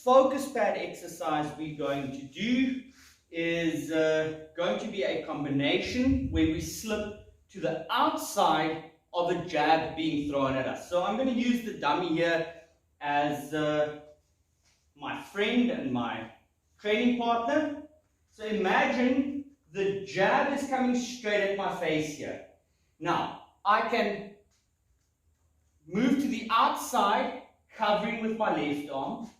focus pad exercise we're going to do is going to be a combination where we slip to the outside of a jab being thrown at us. So I'm going to use the dummy here as my friend and my training partner. So imagine the jab is coming straight at my face here. Now, I can move to the outside, covering with my left arm.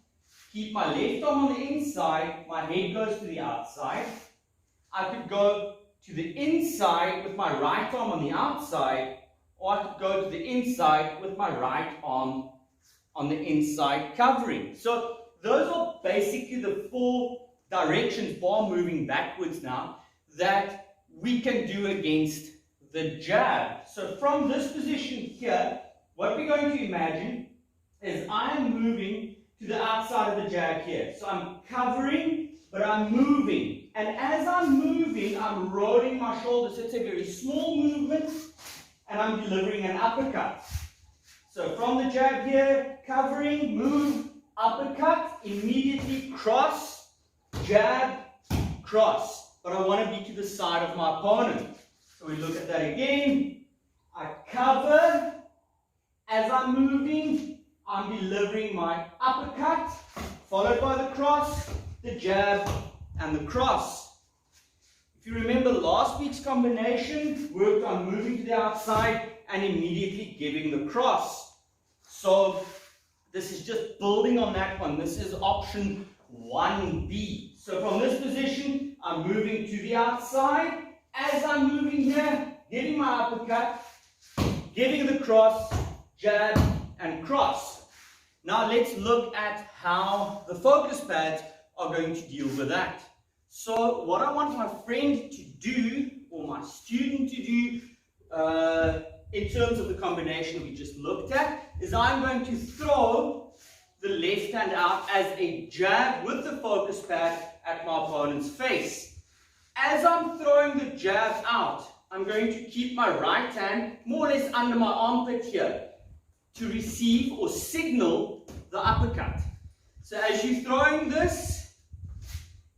Keep my left arm on the inside, my head goes to the outside. I could go to the inside with my right arm on the outside, or I could go to the inside with my right arm on the inside covering. So those are basically the 4 directions, bar moving backwards now, that we can do against the jab. So from this position here, what we're going to imagine is I am moving to the outside of the jab here. So I'm covering, but I'm moving. And as I'm moving, I'm rolling my shoulders. It's a very small movement, and I'm delivering an uppercut. So from the jab here, covering, move, uppercut, immediately cross, jab, cross. But I want to be to the side of my opponent. So we look at that again. I cover. As I'm moving, I'm delivering my uppercut, followed by the cross, the jab, and the cross. If you remember last week's combination, worked on moving to the outside and immediately giving the cross. So this is just building on that one. This is option 1B. So from this position, I'm moving to the outside. As I'm moving here, giving my uppercut, giving the cross, jab, and cross. Now let's look at how the focus pads are going to deal with that. So what I want my friend to do, or my student to do, in terms of the combination we just looked at, is I'm going to throw the left hand out as a jab with the focus pad at my opponent's face. As I'm throwing the jab out, I'm going to keep my right hand more or less under my armpit here to receive or signal the uppercut. So as you're throwing this,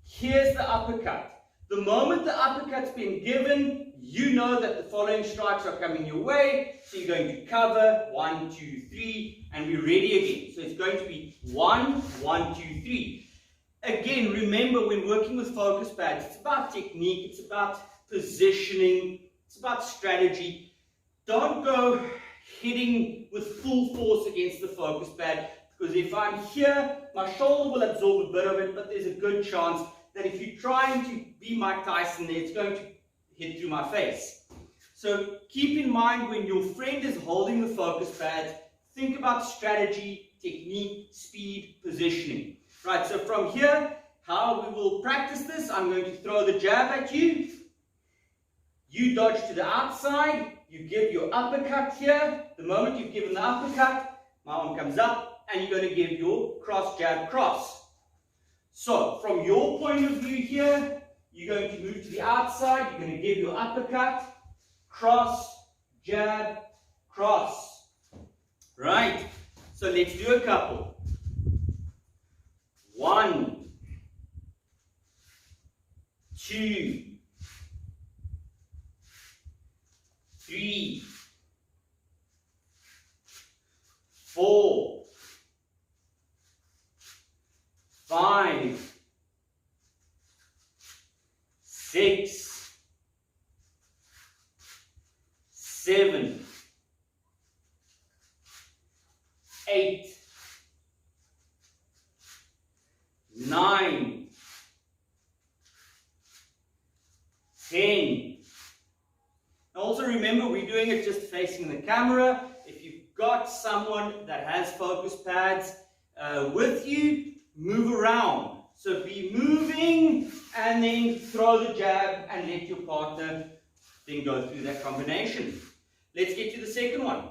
here's the uppercut. The moment the uppercut's been given, you know that the following strikes are coming your way. So you're going to cover, 1, 2, 3, and we're ready again. So it's going to be 1, 1, 2, 3. Again, remember when working with focus pads, it's about technique, it's about positioning, it's about strategy. Don't go hitting with full force against the focus pad, because if I'm here, my shoulder will absorb a bit of it, but there's a good chance that if you're trying to be Mike Tyson there, it's going to hit through my face. So keep in mind when your friend is holding the focus pads, think about strategy, technique, speed, positioning. Right, so from here, how we will practice this, I'm going to throw the jab at you. You dodge to the outside, you give your uppercut here. The moment you've given the uppercut, my arm comes up, and you're going to give your cross, jab, cross. So, from your point of view here, you're going to move to the outside, you're going to give your uppercut, cross, jab, cross. Right, so let's do a couple. 1, 2, 3, 4, 5, 6, 7, 8, 9, 10. Also remember, we're doing it just facing the camera. If you've got someone that has focus pads with you, move around. So be moving and then throw the jab and let your partner then go through that combination. Let's get to the second one.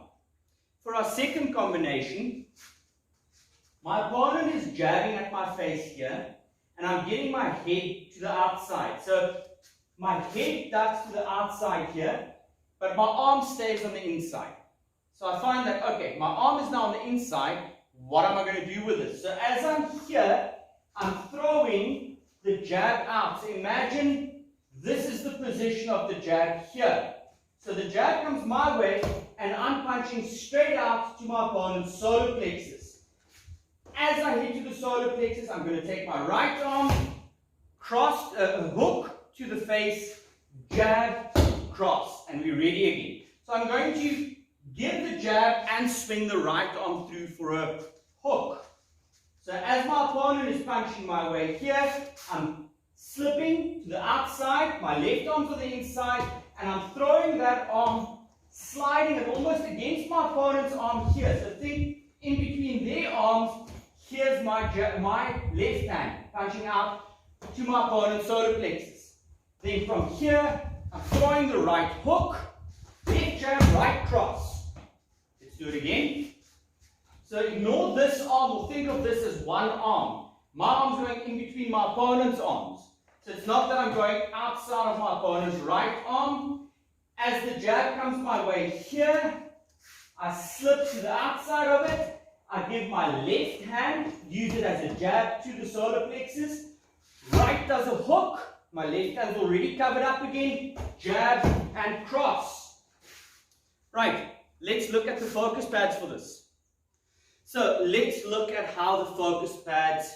For our second combination, my opponent is jabbing at my face here, and I'm getting my head to the outside. So my head ducks to the outside here, but my arm stays on the inside. So I find that, okay, my arm is now on the inside. what am I going to do with this? So as I'm here, I'm throwing the jab out. So imagine this is the position of the jab here. So the jab comes my way, and I'm punching straight out to my opponent's solar plexus. As I hit to the solar plexus, I'm going to take my right arm, cross, hook to the face, jab, cross, and we're ready again. So I'm going to give the jab and swing the right arm through for a hook. So as my opponent is punching my way here, I'm slipping to the outside, my left arm to the inside, and I'm throwing that arm, sliding it almost against my opponent's arm here. So think in between their arms, here's my left hand, punching out to my opponent's solar plexus. Then from here, I'm throwing the right hook, left jab, right cross. Let's do it again. So ignore this arm, or think of this as one arm. My arm's going in between my opponent's arms. So it's not that I'm going outside of my opponent's right arm. As the jab comes my way here, I slip to the outside of it. I give my left hand, use it as a jab to the solar plexus. Right does a hook. My left hand's already covered up again. Jab and cross. Right, let's look at the focus pads for this. So let's look at how the focus pads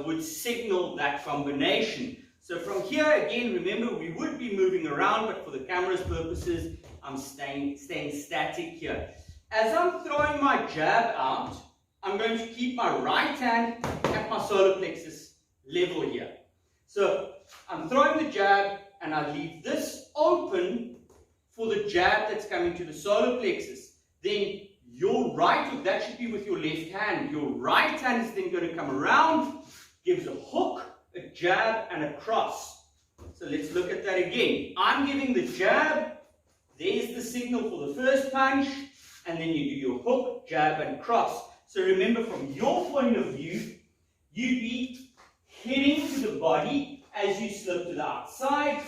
would signal that combination. So from here again, remember we would be moving around, but for the camera's purposes, I'm staying static here. As I'm throwing my jab out, I'm going to keep my right hand at my solar plexus level here. So I'm throwing the jab and I leave this open for the jab that's coming to the solar plexus. Then your right hook, that should be with your left hand. Your right hand is then going to come around, gives a hook, a jab, and a cross. So let's look at that again. I'm giving the jab, there's the signal for the first punch, and then you do your hook, jab, and cross. So remember, from your point of view, you'd be hitting to the body as you slip to the outside,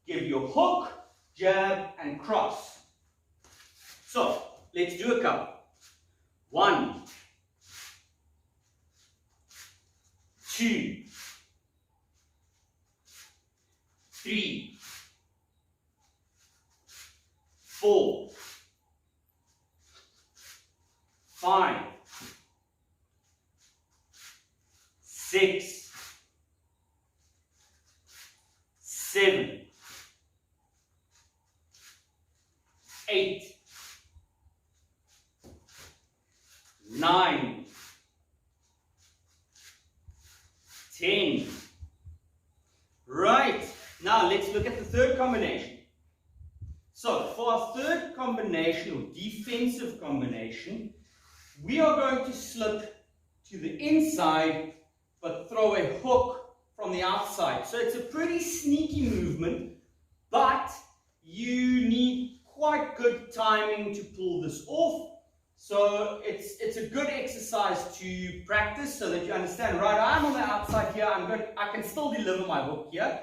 give your hook, jab, and cross. So let's do a couple. 1, 2, 3, 4, 5, 6, 7, 8, 9, 10. Right, now let's look at the third combination. So for our third combination, or defensive combination, we are going to slip to the inside but throw a hook from the outside. So it's a pretty sneaky movement, but you need quite good timing to pull this off. So it's a good exercise to practice so that you understand, right, I'm on the outside here, I can still deliver my hook here.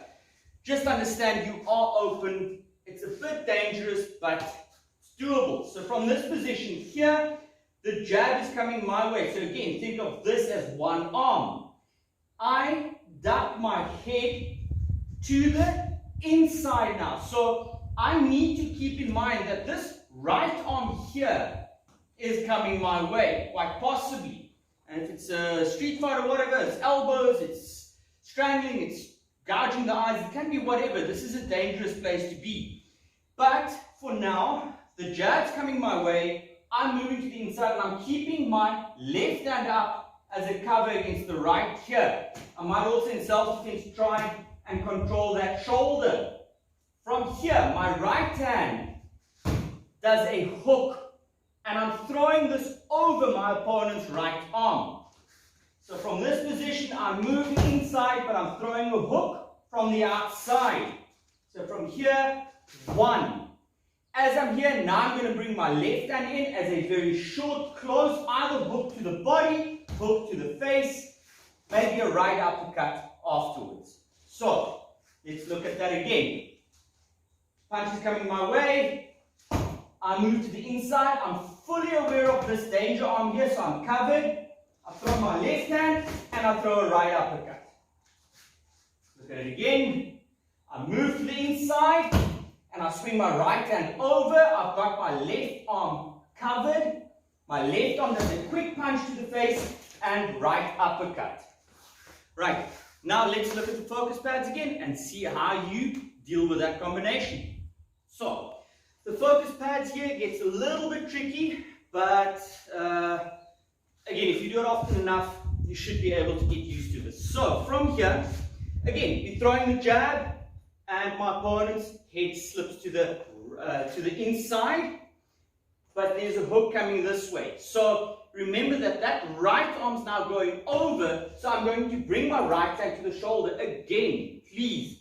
Just understand you are open. It's a bit dangerous, but it's doable. So from this position here, the jab is coming my way. So again, think of this as one arm. I duck my head to the inside now. So I need to keep in mind that this right arm here is coming my way, quite possibly. And if it's a street fight or whatever, it's elbows, it's strangling, it's gouging the eyes, it can be whatever. This is a dangerous place to be. But for now, the jab's coming my way, I'm moving to the inside, and I'm keeping my left hand up as a cover against the right here. I might also, in self-defense, try and control that shoulder. From here, my right hand does a hook, and I'm throwing this over my opponent's right arm. So from this position, I'm moving inside, but I'm throwing a hook from the outside. So from here, 1. As I'm here, now I'm going to bring my left hand in as a very short, close, either hook to the body, hook to the face, maybe a right uppercut afterwards. So let's look at that again. Punch is coming my way. I move to the inside. I'm fully aware of this danger arm here, so I'm covered. I throw my left hand, and I throw a right uppercut. Look at it again. I move to the inside, and I swing my right hand over. I've got my left arm covered. My left arm does a quick punch to the face, and right uppercut. Right, now let's look at the focus pads again and see how you deal with that combination. So, the focus pads here gets a little bit tricky, but again, if you do it often enough, you should be able to get used to this. So, from here, again, you're throwing the jab, and my opponent's head slips to the inside, but there's a hook coming this way. So, remember that right arm's now going over, so I'm going to bring my right hand to the shoulder again, please.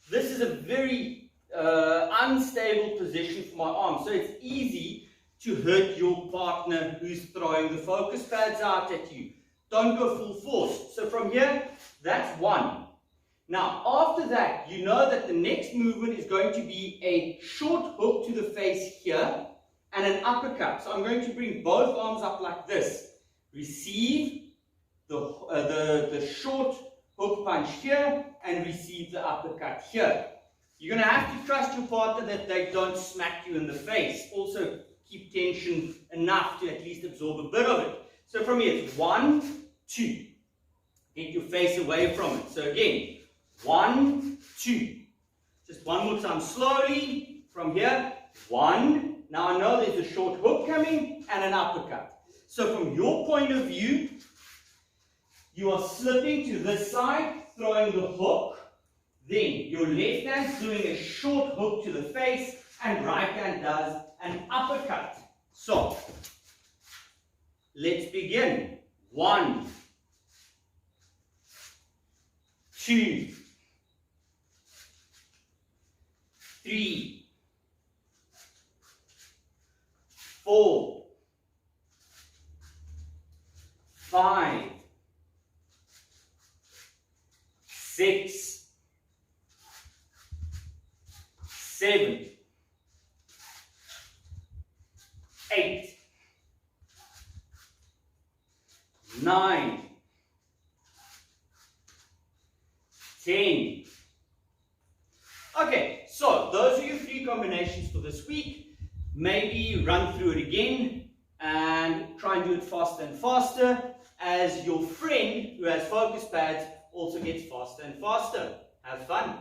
This is a very unstable position for my arm, so it's easy to hurt your partner who's throwing the focus pads out at you. Don't go full force. So from here, that's one. Now, after that, you know that the next movement is going to be a short hook to the face here and an uppercut. So I'm going to bring both arms up like this. Receive the short hook punch here and receive the uppercut here. You're going to have to trust your partner that they don't smack you in the face. Also, keep tension enough to at least absorb a bit of it. So from here, it's 1, 2. Get your face away from it. So again, 1, 2. Just one more time, slowly. From here, 1. Now I know there's a short hook coming and an uppercut. So from your point of view, you are slipping to this side, throwing the hook. Then your left hand's doing a short hook to the face, and right hand does an uppercut. So, let's begin. 1, 2, 3, 4, 5, 6, 7, 8, 9, 10. Okay, so those are your 3 combinations for this week. Maybe run through it again and try and do it faster and faster as your friend who has focus pads also gets faster and faster. Have fun.